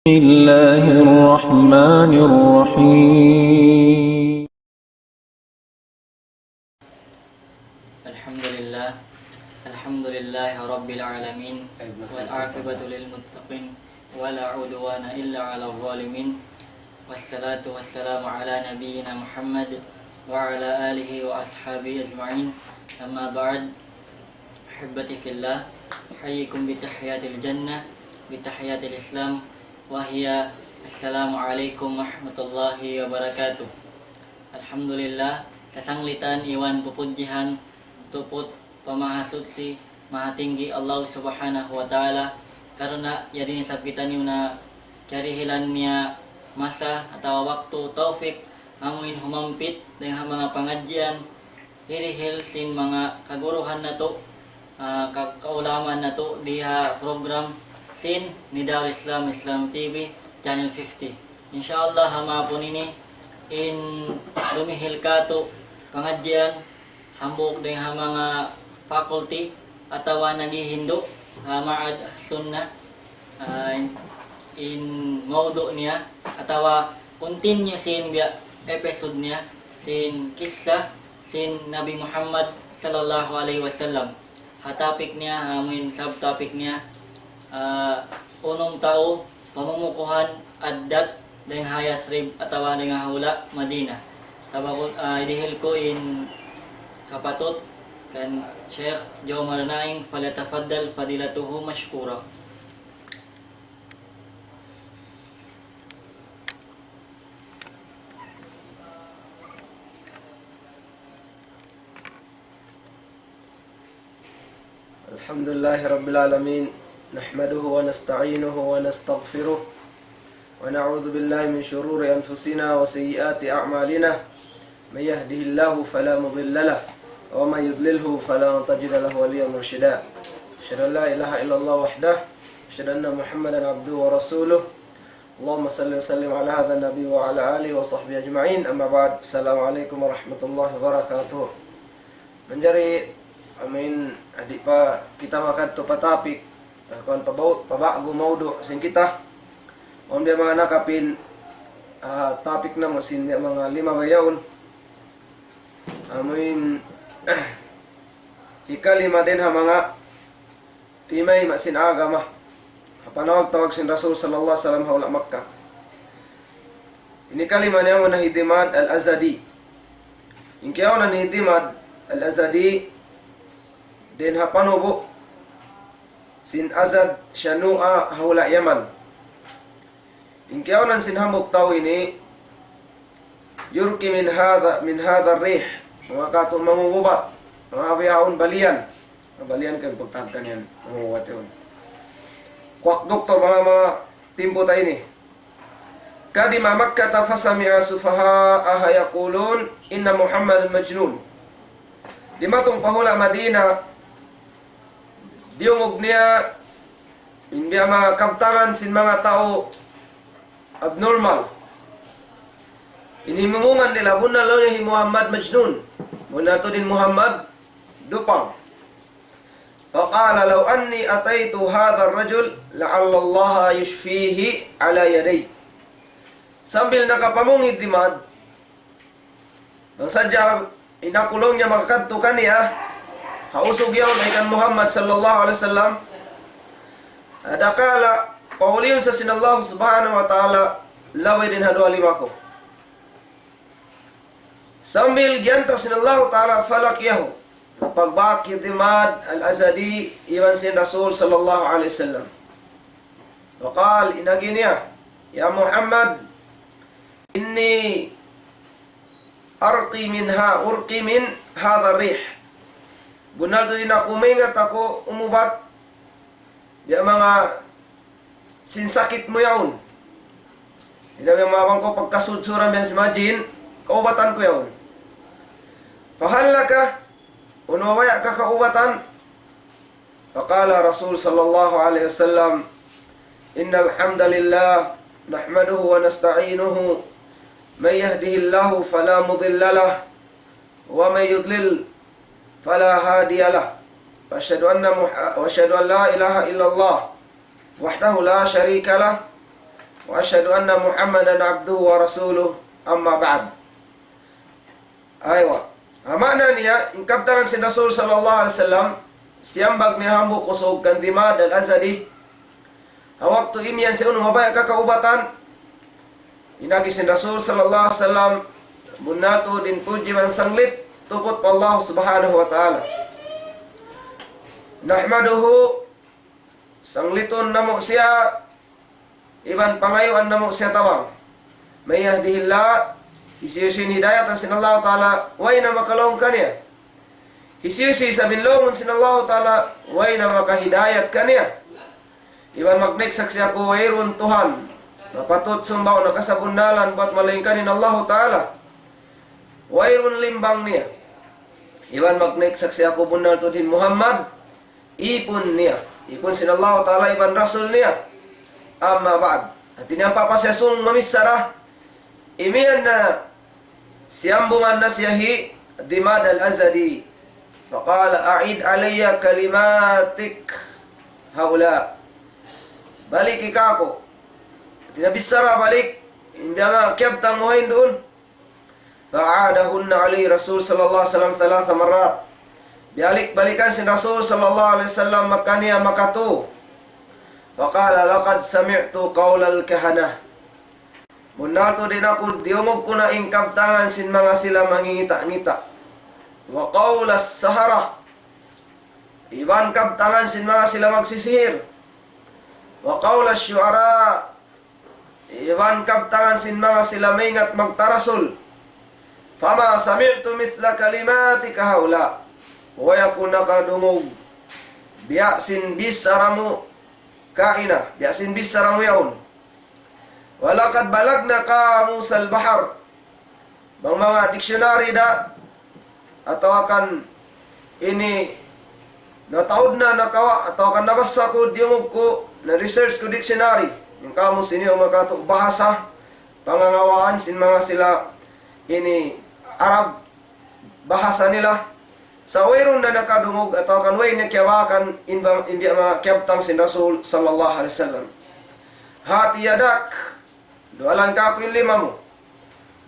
بسم الله الرحمن الرحيم الحمد لله رب العالمين والعاقبة للمتقين ولا عدوان إلا على الظالمين والصلاة والسلام على نبينا محمد وعلى آله وأصحابه أجمعين. أما بعد، أحبتي في الله، أحييكم بتحيات الجنة بتحيات الإسلام وهي السلام عليكم warahmatullahi wabarakatuh. Alhamdulillah, sa sanglitan iwan pupudjihan tuput pamahasud si Maha Tinggi Allah Subhanahu wa Ta'ala karena yadini sabkitan yung na karihilan niya masa atau waktu taufik amuin humampit dengan mga pangadyan hirihil sin mga kaguruhan na to kaulaman na to diha program sin ni Darul Islam TV Channel 50. Insyaallah hamapon ini in lumihil kato pangadyan hambok dengan mga faculty atawa naghihindo ma'ad sunnah in maudu niya atawa continue sin biya episode niya sin kisah sin Nabi Muhammad sallallahu alaihi wasallam. Topic niya subtopic niya unong tao pamumukuhan adat dengan hayasrib atawa dengan hula Madinah. Tabakot idihil ko in kapatut kan Syekh Jomar Naing falyatafaddal fadilatuhu mashkura. Alhamdulillahi Rabbil Alamin. Nahmaduhu wa nasta'inuhu wa nastaghfiruh wa na'udzu billahi min shururi anfusina wa sayyiati a'malina. May yahdihillahu fala mudilla lahu wa may yudlilhu fala tajida lahu waliyyan murshida. Asyhadu an la ilaha illallah wahdahu wa asyhadu anna Muhammadan abduhu wa rasuluh. Allahumma salli wa sallim ala hadha nabi wa ala alihi wa sahbihi ajma'in. Amma ba'd. Assalamualaikum warahmatullahi wabarakatuh. Menjadi amin adik pa kita makan tu patapik kon pabago maudu sin kita on dia mga nakapin topic na masin mga lima bayaon amin ikalima din ha mga timay masin agama panawag tawag sin Rasul sallallahu alaihi wasallam hawla Makkah. Ini kalima niya mo nahidimad al-Azadi. Inkiyaw na nahidimad al-Azadi din hapanubo sin Azad Shanua hawla Yaman. Inkiyaw nan sin hamuk taw ini yurki min hadha rih mga katong mangugubat mga biyaon balian kay pagtagkan yan mangugubat yun kwak doktor mga timpo tayo ni kadima Makkah fasami'a sufaha yaqulun inna Muhammadan majnun. Di matong pahula Madina diungog niya hindi mga kabtangan sin mga tao abnormal. Inimungan nila muna lang niya Muhammad majnun. Muna to din Muhammad dupang. Faqala law anni ataitu hadha ar-rajul la'alla Allah yushfihi ala yaday. Sambil nakapamungid dimad ang sadya inakulong niya makakadto kaniya hausog yaw na ikan Muhammad sallallahu alaihi wasallam adakala pauliyon sa sinallahu subhanahu wa ta'ala laway din hadwa limako sambil gyanta sinallahu ta'ala falak yahu pagbaki dimad al-Azadi iwan sin Rasul sallallahu alaihi wasallam waqal inagi niya ya Muhammad inni urqi min hadha rih. Bunal din ako umingat ako umubat di mga sinsakit mo yaon. Tinabi ang mabang ko pagkasudsuran yan si Majin, kaubatan ko yaon. Fahalla ka, unawaya ka kaubatan. Faqala Rasul sallallahu alaihi wasallam, innal hamdalillah nahmaduhu wa nasta'inuhu may yahdihillahu fala mudilla lahu wa may yudlil fala hadiyalah wa asyhadu an la ilaha illallah wahdahu la syarika lah وأشهد أن محمدا عبده ورسوله أما بعد. Aywa. Amana niya, ingkabtangan si Rasul sallallahu alaihi wasallam, siyambag ni hambu kusog kan Dimad al-Azadi. Hawak tu imian si unong mabaya kakaubatan. Inagi si Rasul sallallahu alaihi wasallam, bunatu din puji man sanglit, tupot pa Allah subhanahu wa ta'ala. Nahmaduhu, sangliton namo siya, iban pangayuan namo siya tawang. May yahdihillah, isiyusin hidayatan sinallahu ta'ala, way na makalong kaniya. Isiyusi sa binlongon sinallahu ta'ala, way na makahidayat kaniya. Iban magniksak siya ko wayrun Tuhan, napatot sumbaw nakasabunalan buat malingkanin Allah ta'ala. Wayrun limbang niya. Iban magniksak siya ko bunal to din Muhammad, ipon niya. Ipon sinallahu ta'ala, iban rasul niya. Amma ba'd. At inang papasyasong mamisara, imian na siyambungan na siyahi Dimad al-Azadi. Faqala a'id alayya kalimatik haula. Balik ikako. Tinabisara balik. Hindi nga kiyabtang muhain doon. Fa'adahunna alayhi Rasul sallallahu alaihi wasallam 3 marat. Balik-balikan si Rasul sallallahu alaihi wasallam makaniya makatu. Faqala laqad sami'tu qawlal kahanah. Munato din ako, diumog ko na ingkabtangan sin mga sila mangingita-ngita. Wa qawlas sahara. Iban kabtangan sin mga sila magsisihir. Wa qawlas syuara. Iban kabtangan sin mga sila maingat magtarasul. Fama sami'tu mithla kalimatika haula. Waya ko nakadungog. Biya sin bisaramu kaina. Biya sin bisaramu yaon. Walakad balagna kamusal bahar. Bang mga diksyonary da atau akan ini nataod na nakawa atau akan nabasa ko diumog ko na research ko dictionary yung kamus ini o makato bahasa pangangawaan sin mga sila ini Arab bahasa nila sa wayron na nakadungog atau akan way na kiyawakan inbang india mga kiyabtang sin Rasul sallallahu alaihi wasallam. Hati yadak doalan ka ako yung 5 mo.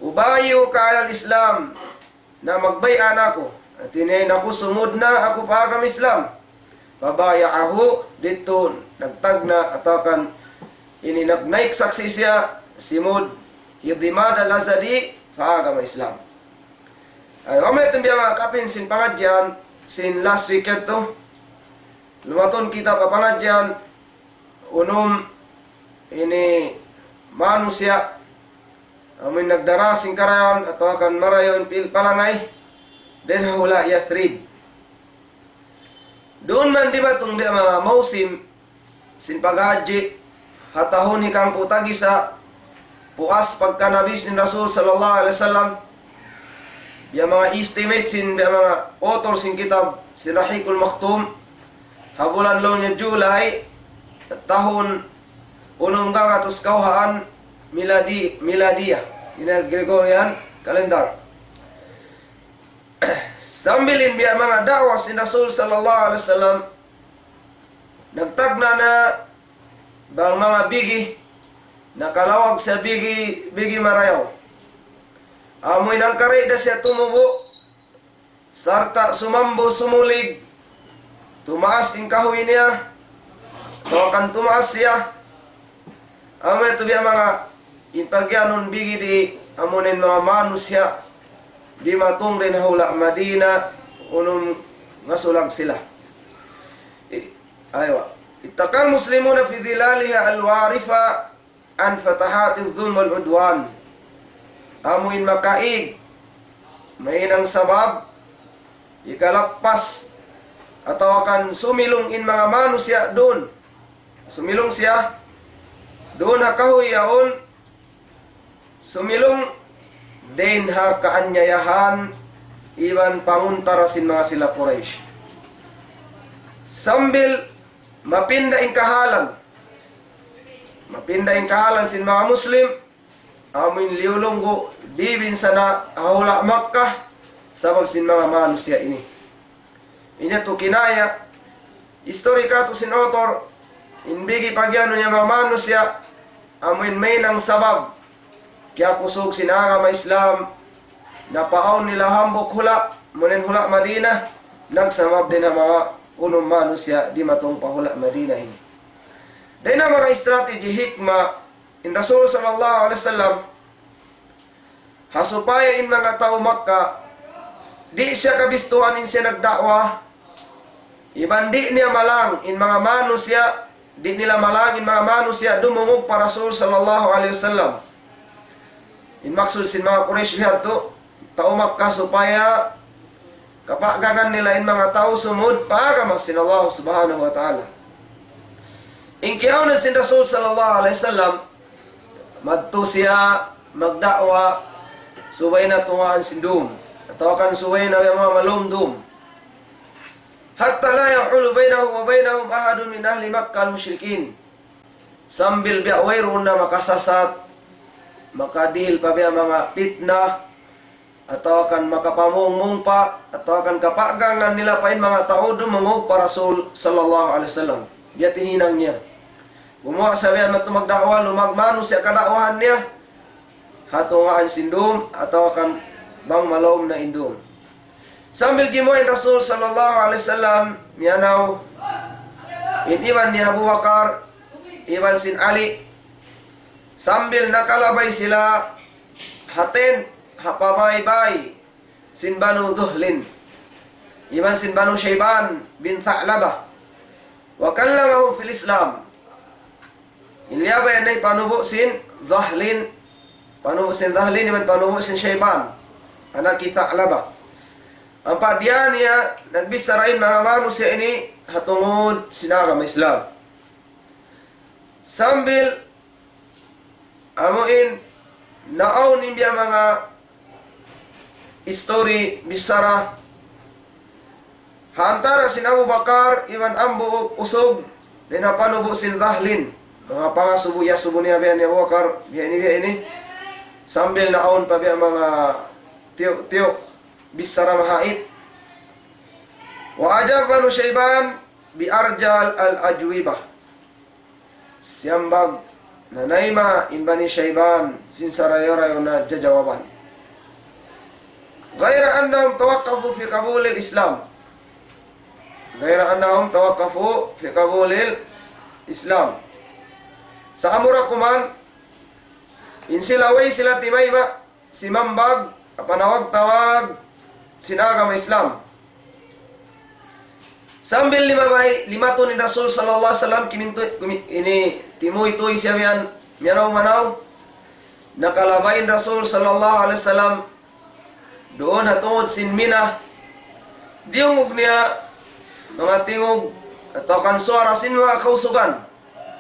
Ubayo ka al-Islam na magbayan ako. At tinayin ako sumud na ako pa agam Islam. Babayaahu dito nagtag na atakan ini nagnaik saksi siya simud Dimad al-Azadi pa agam Islam. Ay mamay tumbiya mga kapin sin pangadyan sin last weekend to. Lumaton kita pa pangadyan unom ini manusia amin nagdarasing karayon atau akan marayon pil palangay den hula Yathrib. Doon man di ba itong mga mausim sin paghaji hatahon ni kang putagi sa puas pagkanabis ni Rasul sallallahu alaihi wasallam. Yung mga estimate sin mga author sin kitab sin Rahikul Maktum habulan law niya July tahun unong kakatos kauhaan miladiyah ina Gregorian calendar. Sambilin biya mga dawa si Rasul sallallahu alaihi wasallam nagtagna na bang mga bigi nakalawag sa bigi marayaw. Amoy nang kareda siya tumubo sarta sumambo sumulig tumaas in kahoy niya tawakan tumaas siya. Amo ito biya mga inpagyanon bigi di amunin mga manusya di matong rin hula Madina unong ngasulag sila. Aywa. Itakal muslimuna fi dhilaliha alwarifa an fatahatiz dhulm wal udwan. Amuin makaig mainang sabab ikalakpas atau akan sumilong in mga manusya doon. Sumilong siya doon hakahoy yaon sumilong den ha kaanyayahan iban panguntarasin mga sila Quraysh. Sambil mapinda in kahalan sin mga Muslim amin liulunggo dibin sana hawla Makkah sabab sin mga manusya ini. Inya to kinaya historika to sin author inbigi pagyano niya mga manusya amin may ng sabab kaya kusog sinaga ma Islam napaon nila hambok hula munin hula Madina nagsamab din ang mga unong manusya di matong pahula Madina ini. Dahil na mga strategy hikma in Rasul sallallahu alaihi wasallam hasupaya in mga tao Makkah di siya kabistuhan in siya nagdakwa iban di niya malang in mga manusya di nila malang in mga manusya dumungog pa Rasul sallallahu alaihi wasallam in maksud sin mga Quraysh bihadto tao Makkah supaya kapagagan nila in mga tao sumud paagama sin Allah subhanahu wa ta'ala. In kiyaw na sin Rasul sallallahu alaihi wasallam madto siya magdakwa subay na tungaan sindum atau kan subay na mga malumdum hatta la yahulu bainahu wa bainahum ahadun min ahli Makkah al-musyrikin sambil bi'awairu na makasasat makadil pa biya mga pitna atau akan makapamungmung pa atau akan kapagangan nila pain mga tao dumungog pa Rasul sallallahu alaihi wasallam dia tihinang niya gumawa sabihan magdakwa lumagmano siya kadakwahan niya hatungaan sindum atau akan bang malom na indum sambil gimoy Rasul sallallahu alaihi wasallam miyanaw iban ni Abu Bakar iban sin Ali sambil nakalabay sila haten hapamaybay sin Banu Dhuhlin iban sin Banu Shayban bin Tha'labah wa kallamahum fil Islam ilyabay anay panubo sin Dhahlin iban panubo sin Shayban anak Tha'labah ang padiyan niya nagbisarain mga manusya ini hatungod sinagam Islam sambil amuin naaw niya mga story bisara hantara sin Abu Bakar iwan ambu usog na napanubo sin Dhahlin mga pangasubuya subo niya biya ni Abu Bakar biya ini sambil naon pa biya mga tiyo bisara mahait wa ajab Banu Shayban bi arjal al-ajwibah siyambag na naima in Bani Shayban sin sarayarayo na jajawaban غير أنهم توقفوا في قبول الإسلام sa amura kuman in silaway sila timayma si mambag panawag-tawag sinagam Islam sambil limato ni Rasul sallallahu alaihi wasallam ini timuy-tuy siya miyanaw nakalabain Rasul sallallahu alaihi wasallam doon hatungod sin Mina diungog niya mga tingog atau kan suara sin mga kausugan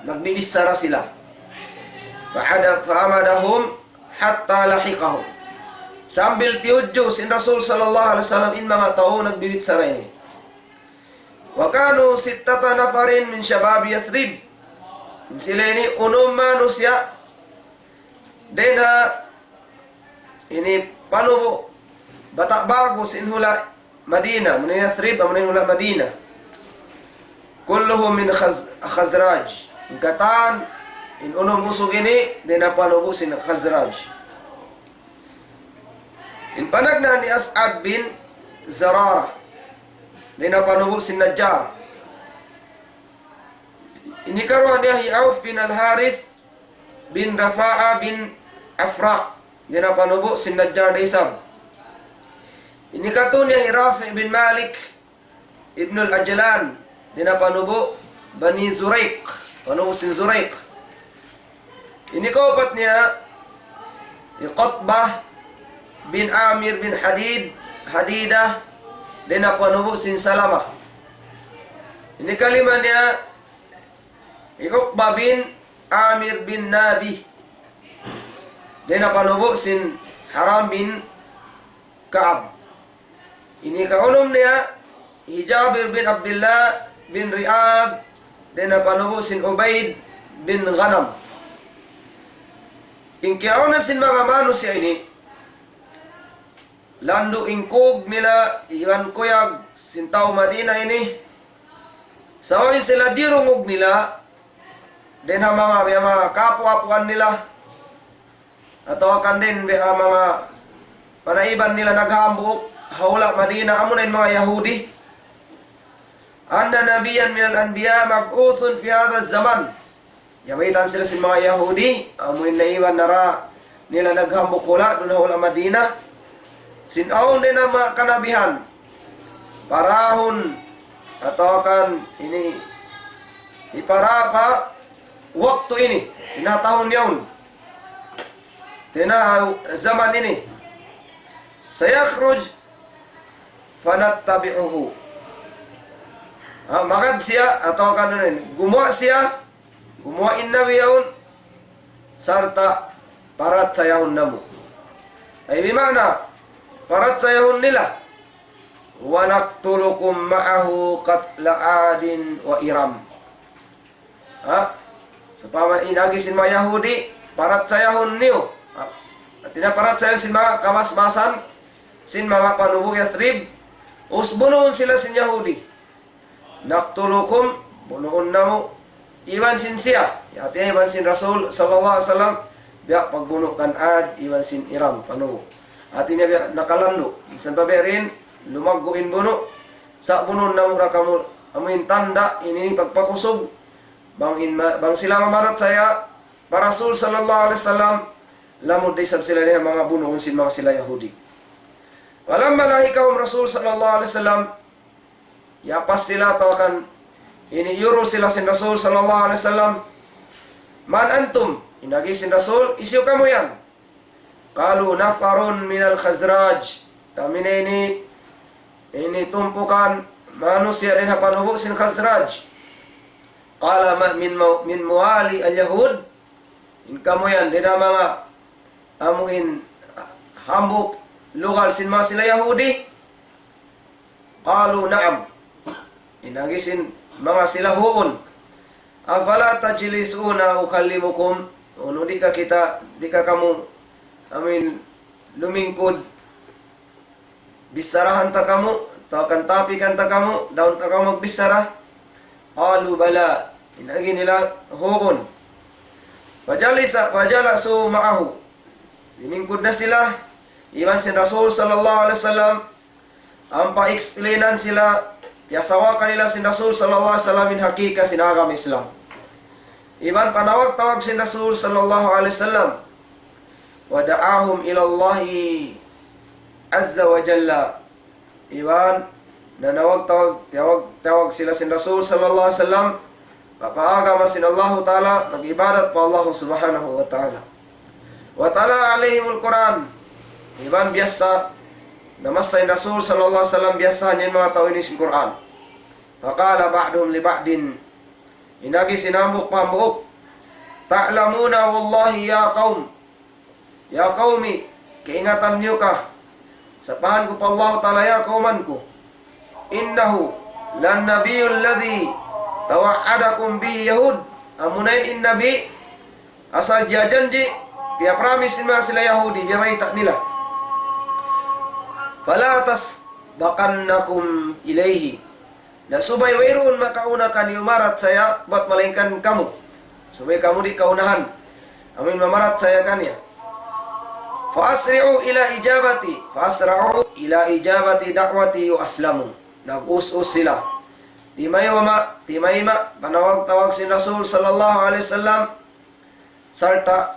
nagbibisara sila fa'amadahum hatta lahiqahum sambil tiudyo sin Rasul sallallahu alaihi wasallam in mga tao nagbibitsara ini wa kanu sittata nafarin min syabab Yathrib sila ini unum manusia dena ini panubo batak bagus in hula Madinah munin Yathrib munin hula Madinah kulluhum min Khazraj ingkatan in unong usog ini dina panubo sin Khazraj in panagna ni As'ad bin Zarara dina panubo sin Najjar ini karuan niya Auf bin Al-Harith bin Rafa'a bin Afra dina panubo sin Najjar daysab ini katunya Rafi bin Malik Ibn al-Ajlan dina panubo Bani Zuraiq panubo sin Zuraiq ini kaupat niya Qutbah bin Amir bin Hadidah dina panubo sin Salamah ini kalima niya Uqbah bin Amir bin Nabi dina panubo sin Haram bin Ka'ab ini kaulum niya Hijabir bin Abdullah bin Ri'ab dina panubo sin Ubaid bin Ghanam in kiyauna sin mga manusya ini lando ingkog nila iwan kuyag sin tao Madina ini saway sila dirungog nila din ang mga kapwa-puan nila atau akan din ang mga panaiban nila naghambuk hawla Madina amunin mga Yahudi anna nabiyan minal anbiya mab'uthun fi hadha zaman yamaitan sila sin mga Yahudi amuin na iwan nara nila naghambuk hula dun hawla Madina sinaon din ang mga kanabihan parahon atau akan ini iparapa waktu ini tina tahun yaun tina zaman ini sayakhruj fanattabi'uhu magad siya atau akan gumawa siya gumawain nabi yaun sarta parat sayahun namu ay bimana parat sayahun nila wa naqtulukum ma'ahu qatla adin wa iram so paman inagi sin mga Yahudi parat sayahon niyo tina parat sayahon sin mga kamasmasan sin mga panubog Yathrib usbunuhon sila sin Yahudi naqtulukum bunuon namo iwan sin siya yati iwan sin Rasul sallallahu alaihi wasallam biya pagbuno kan ad iwan sin iram panubo ati niya biya nakalando san paberin lumagguin buno sa bunon namo ra kamo amin tanda ini pagpakusog bang sila mamarat saya para Rasul sallallahu alaihi wasallam lamod isab sila niya mga bunuon sin mga sila Yahudi walang malahikahum Rasul sallallahu alaihi wasallam yapas sila to akan iniyuro sila sin Rasul sallallahu alaihi wasallam man antum inagi sin Rasul isyo kamo yan kalu nafarun minal Khazraj tamine ini tumpukan manusia din hapanubo sin Khazraj qala min muwali al-yahud in kamo yan din mga amuin hambuk lugal sin mga sila Yahudi qalu na'am inagisin mga sila huon afala tajlisuna ukallimukum uno di ka kamu lumingkod bisarahan ta kamu tawakan tapikan ta kamu daun ta kamu magbisara qalu bala inagi nila huon fajalasu ma'ahu lumingkod na sila iwan sin Rasul sallallahu alaihi wasallam ang pa-explainan sila yasawakan nila sin Rasul sallallahu alaihi wasallam in hakika sin agama Islam iban panawag-tawag sin Rasul sallallahu alaihi wasallam wa da'ahum ila Allah azza wa jalla iban tawag sila sin Rasul sallallahu alaihi wasallam papaagama sin Allah taala nag-ibadat pa Allah subhanahu wa taala wa tala alaihimul Quran iban biasa namasay Rasul sallallahu alaihi wasallam biasa niyan mga tao ini sin Quran faqala ba'dhum li ba'din inagi sinambuk pambuok ta'lamuna wallahi ya qaumi kaingatan niyo ka sapahan ko pa Allah taala ya kauman ko innahu lan nabiyul ladhi tawa'adakum bihi yahud amunain in nabi asal dia janji dia promise mga sila Yahudi dia maita nila fala tasbaqannakum ilaihi na subay wayron makauna kan yumarat saya buat malingkan kamu subay kamu di kaunahan amin mamarat saya kanya fasra'u ila ijabati da'wati wa aslamu nag-us-us sila timay ma panawag-tawag si Rasul sallallahu alaihi wasallam sarta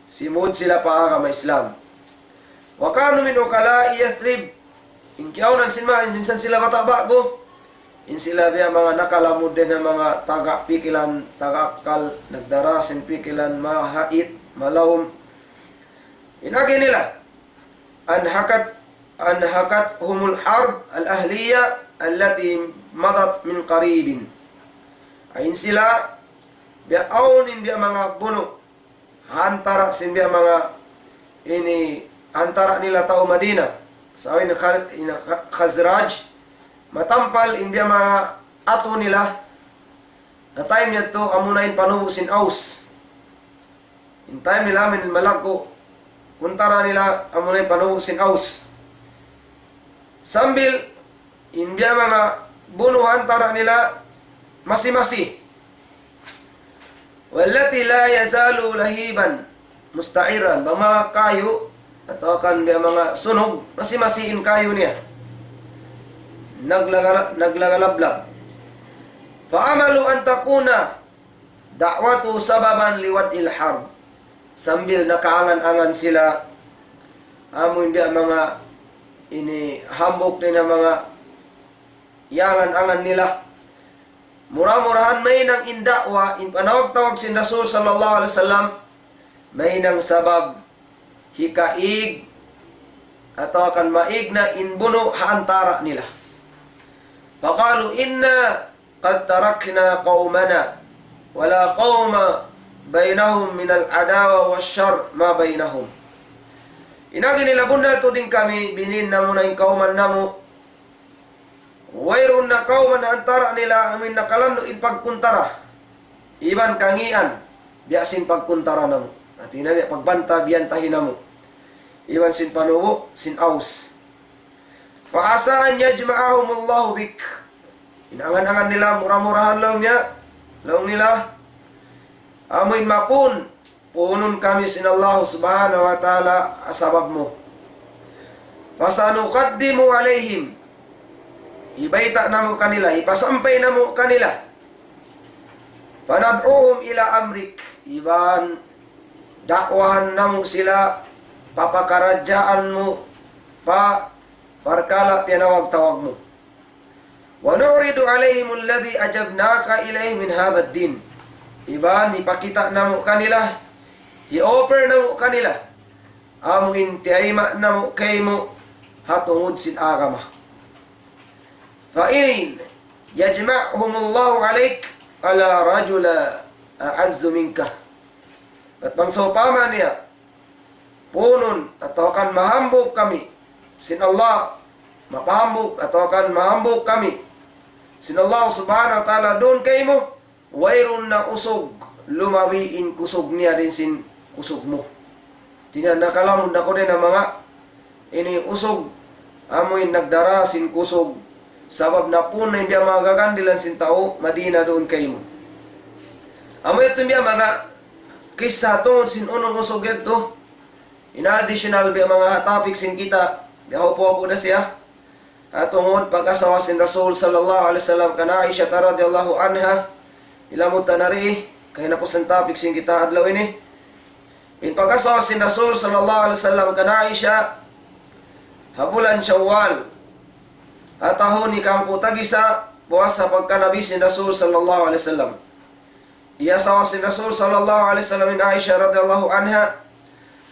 simud sila pa agama Islam wa kanu min ukala'i Yathrib in kiaunan minsan sila matabago in sila biya mga nakalamod din ng mga taga-pikilan taga-akal nagdarasin pikilan mahait malawom inagi nila anhakat humul harb al-ahliya allati madat min qaribin ayin sila biya aunin biya mga buno hantara sin biya mga ini antara nila tao Madina sa awin Khazraj matampal in biya mga ato nila na time niya to amunain panubo sin Aus in time nila min malagko kuntara nila amunain panubo sin Aus sambil in biya mga bunuhan tara nila masi-masi wallati la yazalu lahiban musta'iran, mga kayo atau kan dia mga sunog masi-masiin kayo niya naglagalablab. Fa'amalu an takuna da'watu sababan liwad'il harb, sambil nakaangan-angan sila amo hindi mga ini hambok din ang mga yangan-angan nila. Murah-murahan may nang indakwa, in panawag-tawag si Rasul sallallahu alaihi wasallam, may nang sabab hikaig atau akan maig na inbuno haantara nila. Faqalu inna qad tarakna qaumana wala qauma bainahum min al-adawa wasyarr ma bainahum. Inagi nila bunda to din kami binin namo na yung kauman namo. Wayron na kauman na antara nila amin nakalando ipagkuntara. Iban kangian biasin pagkuntara namo. At inabi pagbanta biyantahin namo. Iban sin panubo sin aus. Faasa an yajma'ahum Allahu bik. Inangan-angan nila murah-murahan law nila. Amoy mapun punun kami sin Allah subhanahu wa ta'ala asabab mo. Fasanuqaddimu alaihim, ibaita namo kanila, ipasampay namo kanila. Panad'uhum ila amrik, iban dakwahan namo sila, papakarajaan mo, parkala pinawag-tawag mo. Wa nuridu alaihim alladhi ajabnaka ilayhi min hadha ad-din, iban ipakita namo kanila, i-offer namo kanila, amo intiayma namo kay mo hatungod sin agama. Fa'in yajma'humullahu alaik ala rajula a'azzu minka. At pangsopama niya punun atau akan mahambog kami sin Allah, mapahambog atau akan mahambog kami sin Allah subhanahu wa ta'ala doon kay mo, wayrun na usog lumawiin kusog niya din sin kusog mo. Tinanakalamod na ko din ang mga ini usog amoy nagdara sin kusog sabab na po na hindi magagandilan sin tao Madina doon kay mo. Amoy ito niya mga kisa tungod sin unong usog ito. In-additional biya mga topic sin kita biyaw po na siya at tungod pag-asawa sin Rasul sallallahu alaihi wasallam kana Aisha radhiyallahu anha ilamot tanari kaya na po sin topic sin kita adlaw ini. In pag-asawa sin Rasul sallallahu alaihi wasallam kana Aisha habulan Syawal at tahon ni kang putagisa buwas sa pagkanabi sin Rasul sallallahu alaihi wasallam. Iasawa sin Rasul sallallahu alaihi wasallam in Aisha radhiyallahu anha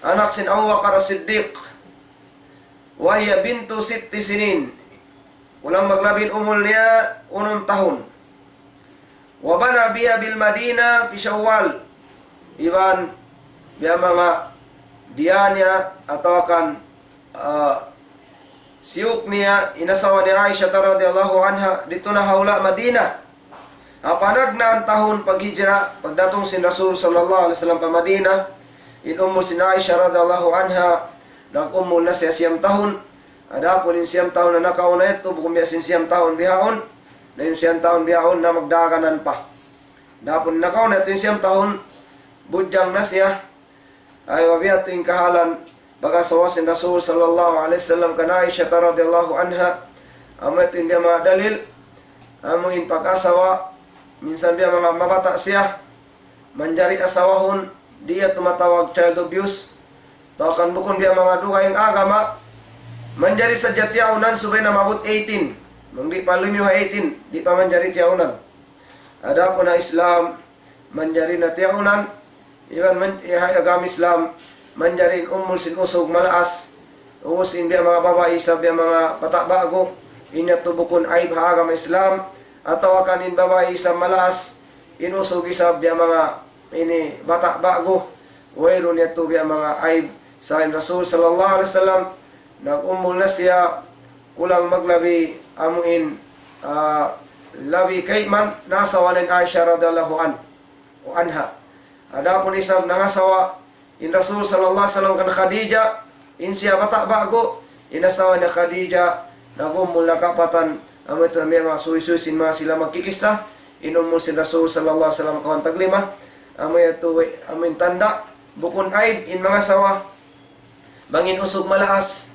anak sin Abu Bakar As-Siddiq wa hiya bintu 6 sinin. Ulang maglabin umul niya 6 tahun. Wa bana biha bil Madinah fi Syawal. Iban biya mga dianya atau akan siuk niya inasawa ni Aisha radhiyallahu anha dito na haula Madinah. Apanag na ang tahon paghijra pagdatong sin Rasul sallallahu alaihi wasallam pa Madinah, inumul sin Aisha radhiyallahu anha nagumul na siya 9 tahon. Adapon in 9 tahon na nakauna ito bukum biya sin 9 tahon bihaon na yung 9 tahon bihaon na magdaganan pa. Dapon nakauna ito yung 9 tahon budyang na siya ay wabiyat yung kahalan pag-asawa sin Rasul sallallahu alaihi wasallam kana Aisha radhiyallahu anha. Amat hindi mga dalil amuin pag-asawa minsan dia mga mabata siya manjari asawahon dia tumatawag child abuse tawakan bukon dia mga duhayang agama manjari sa jatiaunan subay na mabot 18 mangdi pa lumiwa 18 di pa manjari tiaunan. Ada po na Islam manjari na tiaunan iban man agama Islam manjarin umul sin usog malaas usin dia mga babae sa dia mga patabago inyat tubukon aib ha agama Islam atau kanin babae sa malaas inusog isab dia mga ini bata bago wayron yato dia mga aib sa Rasul sallallahu alaihi wasallam nagumul na siya kulang maglabi amuin labi kay man nasawanin Aisha radhiyallahu anha. Adapun isab nangasawa in Rasul sallallahu alaihi wasallam kan Khadijah in siya bata bago inasawa ni Khadijah nagumul na kapatan amo ito may mga suy-suy sin mga sila magkikisa inumul sin Rasul sallallahu alaihi wasallam kawan taglima amoy atuwi, amoy tanda, bukon aid, in mga sawa, bangin usog malaas,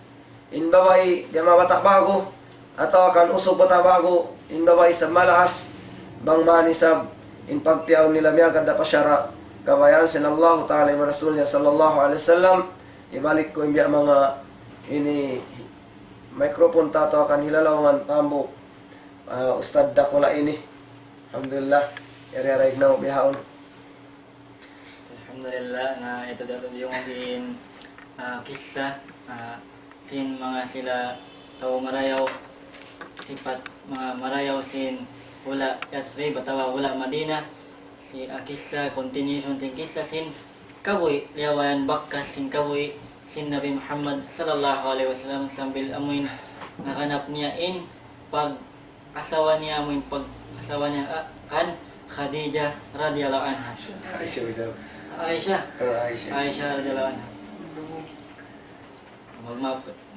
in babay, gama bata bago, atau akan usog bata bago, in babay sa malaas, bang manisab, in pagtiaw nila miya, kada pasyara, kabayan sinallahu ta'ala wa rasulnya sallallahu alaihi wasallam, ibalik ko imbiya mga, ini, microphone tato akan hilalawangan pambu, Ustad Dakula ini. Alhamdulillah, iri-iraig na bihaon. Alhamdulillah na ito daw yung kisah sin mga sila tao marayaw sipat mga marayaw sin wala Yasrib batawa wala Madina si kisah continuation tin kisah sin kaboy liawan bakkas sin kaboy sin Nabi Muhammad sallallahu alaihi wasallam sambil amuin nakanap niya in pag asawa niya amuin pag asawa niya kan Khadijah radhiyallahu anha. Aisyah radhiyallahu anha.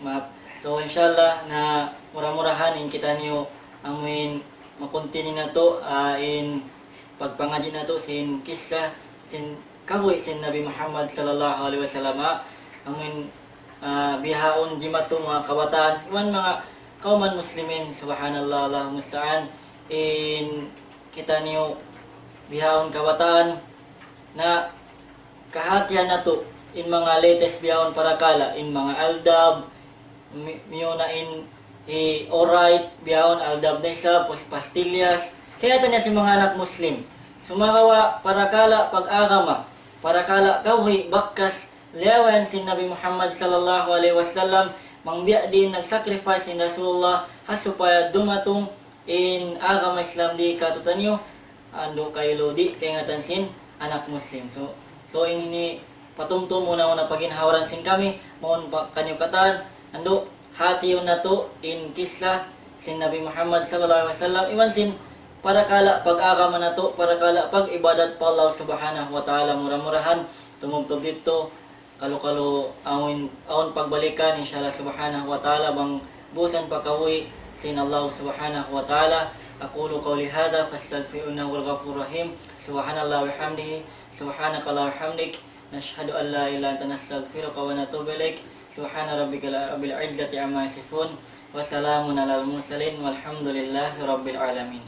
Maaf. So inshallah na murah-murahan in kita niyo amuin makontinu na to in pagpangaji na to sin kisah sin kaboy sin Nabi Muhammad sallallahu alaihi wasallam amuin bihaon jimato mga kabataan iwan mga kauman muslimin subhanallah Allahumma musta'an in kita niyo bihaon kabataan na kahatian na to in mga latest bihaon para kala in mga aldab miyo na in alright bihaon aldab na isa pastillas kaya tanya si mga anak muslim sumakawa para kala pag-agama para kala kawhi bakkas liawan si Nabi Muhammad sallallahu alaihi wasallam mangbiya din nag-sacrifice si Rasulullah hasupaya dumatong in agama Islam di katutanyo ando kay lodi kay ngatan sin anak muslim so ini patumtum muna paginhawaran sin kami maun pa kanyo katan ando hati na to in kisah sin Nabi Muhammad sallallahu alaihi wasallam iwan sin para kala pag-agama na to para kala pag ibadat pa Allah subhanahu wa ta'ala murah-murahan tumugtog dito kalu awon pagbalikan inshallah subhanahu wa ta'ala bang busan pakawi sin Allah subhanahu wa ta'ala aqulu qawli hadha fastaghfiruhu wal ghafurur rahim subhanallahi wa bihamdihi subhanakallahumma wa bihamdik nashhadu an la ilaha illa anta nastaghfiruka wa natubu ilaik subhana rabbika rabbil izzati amma yasifun wa salamun alal mursalin walhamdulillahi rabbil alamin.